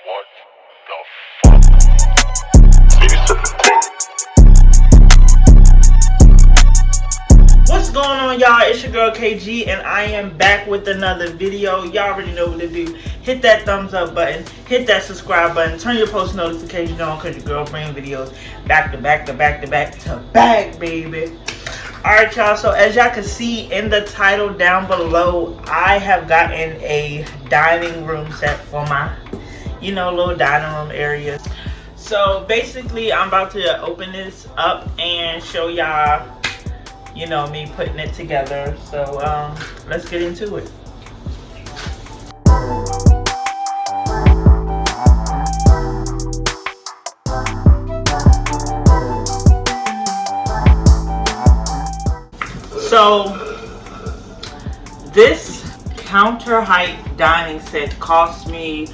What the fuck? Baby said the thing. What's going on, y'all? It's your girl KG and I am back with another video. Y'all already know what to do. Hit that thumbs up button, hit that subscribe button, turn your post notifications on because your girl bring videos back to back, baby. Alright, y'all, so as y'all can see in the title down below, I have gotten a dining room set for my, little dining room area. So basically, I'm about to open this up and show y'all, me putting it together. So let's get into it. So this counter height dining set cost me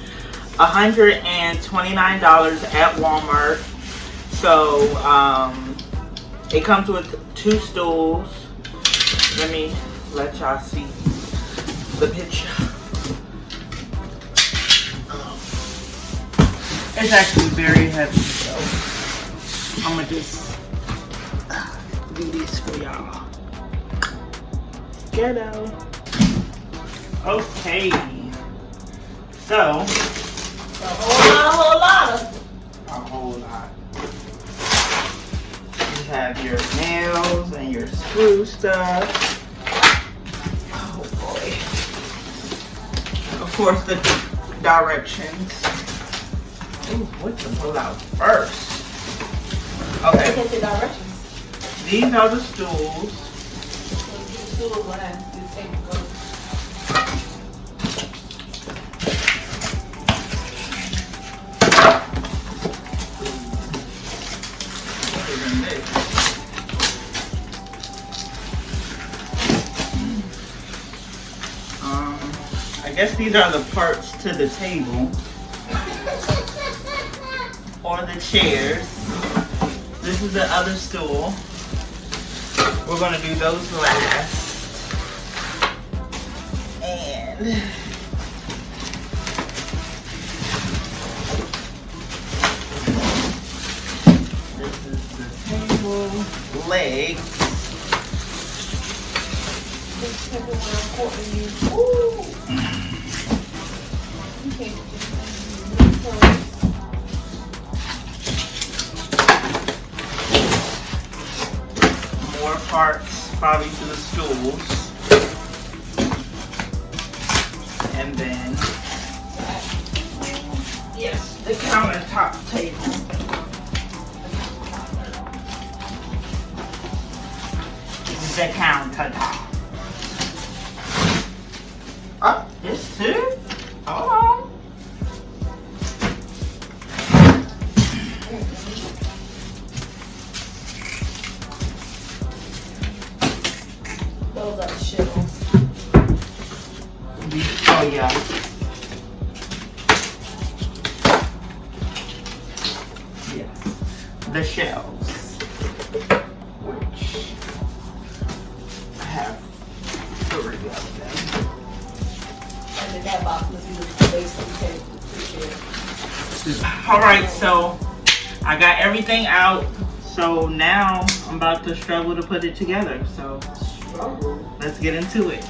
$129 at Walmart. So it comes with 2 stools. Let me let y'all see the picture. It's actually very heavy, so I'm gonna just do these for y'all. Ghetto. Okay. So a whole lot. You have your nails and your screw stuff. Oh boy. Of course, the directions. Ooh, what to pull out first? Okay. Look at the directions. These are the stools. I guess these are the parts to the table or the chairs. This is the other stool. We're gonna do those last. And this is the table legs. More parts probably to the stools. And then, yes, the countertop table. This is the countertop. Oh, this too? Hold on. Those are the shelves. Oh yeah. Yes. The shelves. Which I have 3 of them. And then that box must be the base of the table. Alright, so I got everything out. So now I'm about to struggle to put it together. So let's get into it.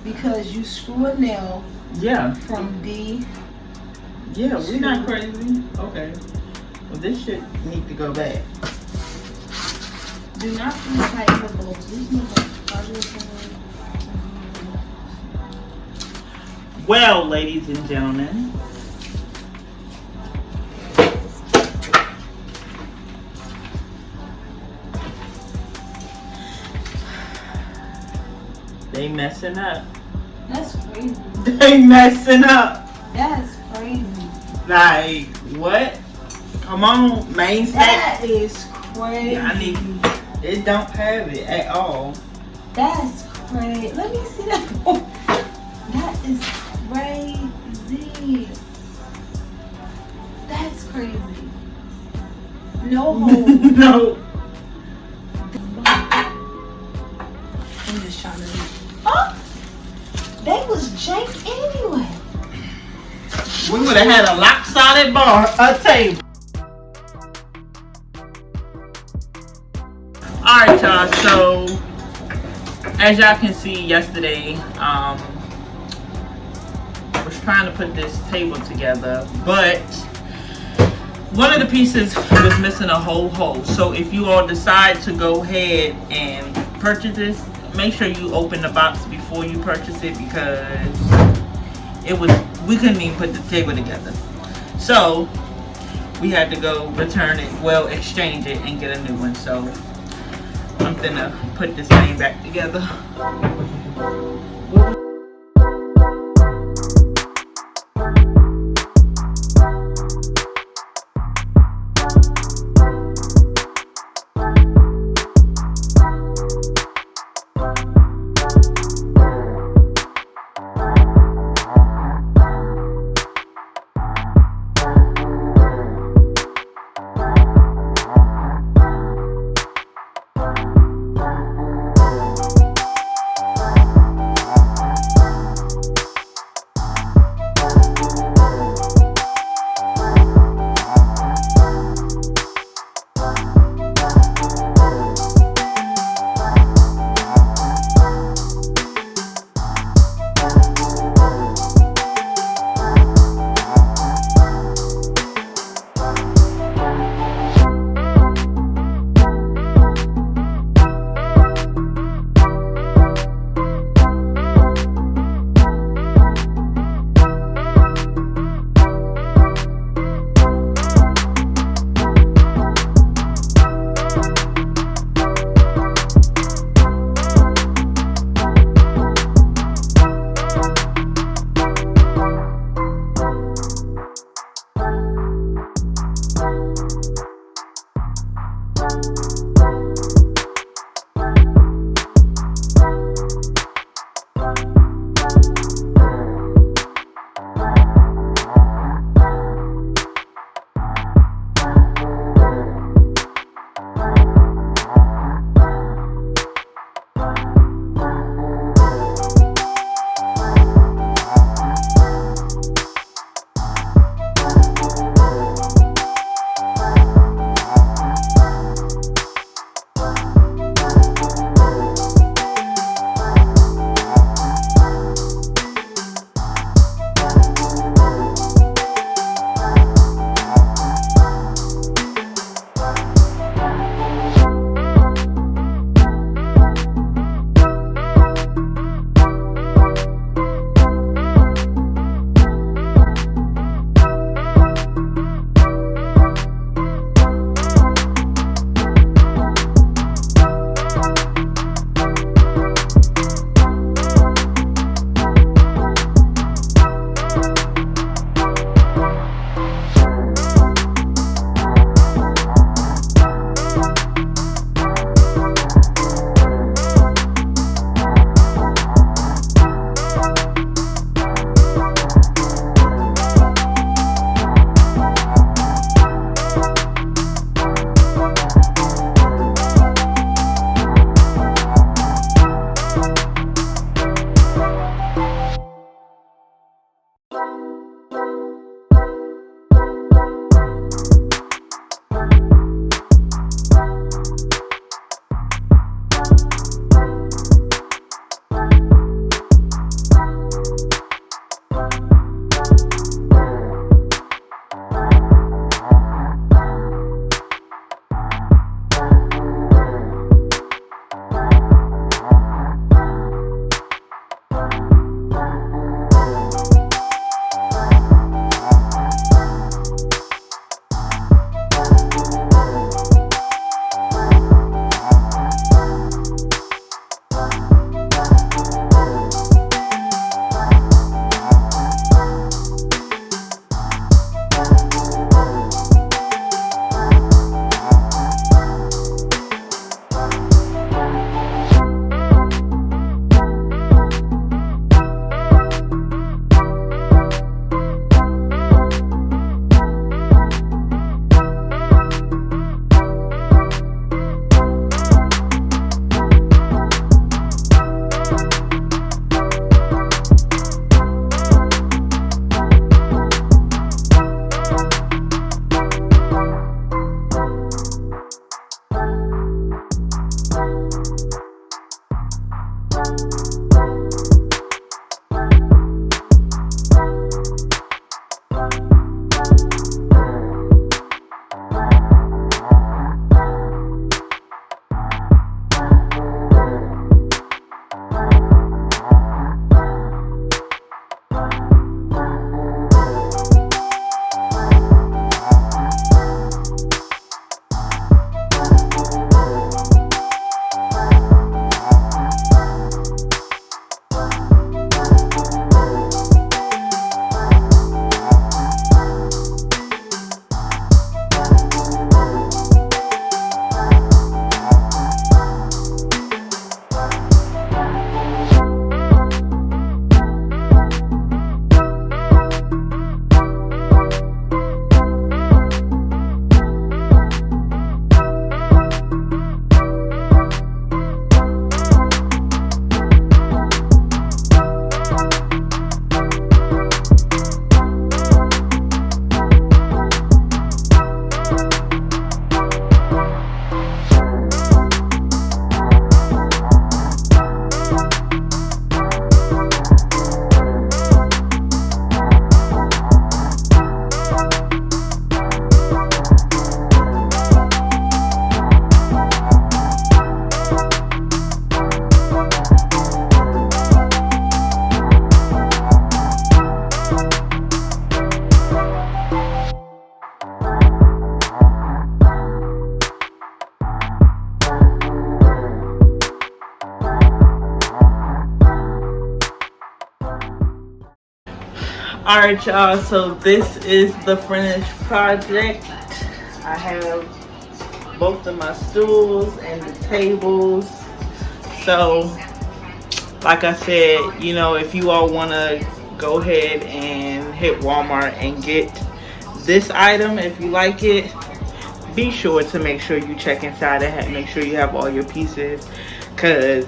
Because you screw a nail from D. Yeah, we're not crazy. Okay. Well, this shit need to go back. Do not tighten the bolts. Well, ladies and gentlemen, They messing up. That's crazy. They messing up. That's crazy. Like, what? Come on, main That state. is crazy. I need. It don't have it at all. That's crazy. Let me see that. That is crazy. That's crazy. No. No. I'm just trying to. Oh, they was jank anyway. We would have had a lock solid bar, a table. Alright, y'all, so as y'all can see yesterday, was trying to put this table together, but one of the pieces was missing a whole hole. So if you all decide to go ahead and purchase this, make sure you open the box before you purchase it, because we couldn't even put the table together. So we had to go return it, well, exchange it and get a new one. So I'm gonna put this thing back together. Alright, y'all, so this is the finished project. I have both of my stools and the tables. So, like I said, you know, if you all want to go ahead and hit Walmart and get this item, if you like it, be sure to make sure you check inside and make sure you have all your pieces, because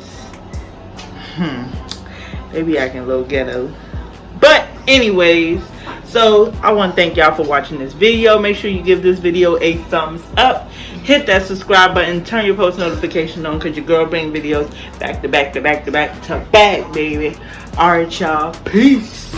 maybe I can a little ghetto. But anyways, so I want to thank y'all for watching this video. Make sure you give this video a thumbs up, hit that subscribe button, turn your post notification on, because your girl bring videos back to back to back to back to back, baby. Alright, y'all, peace.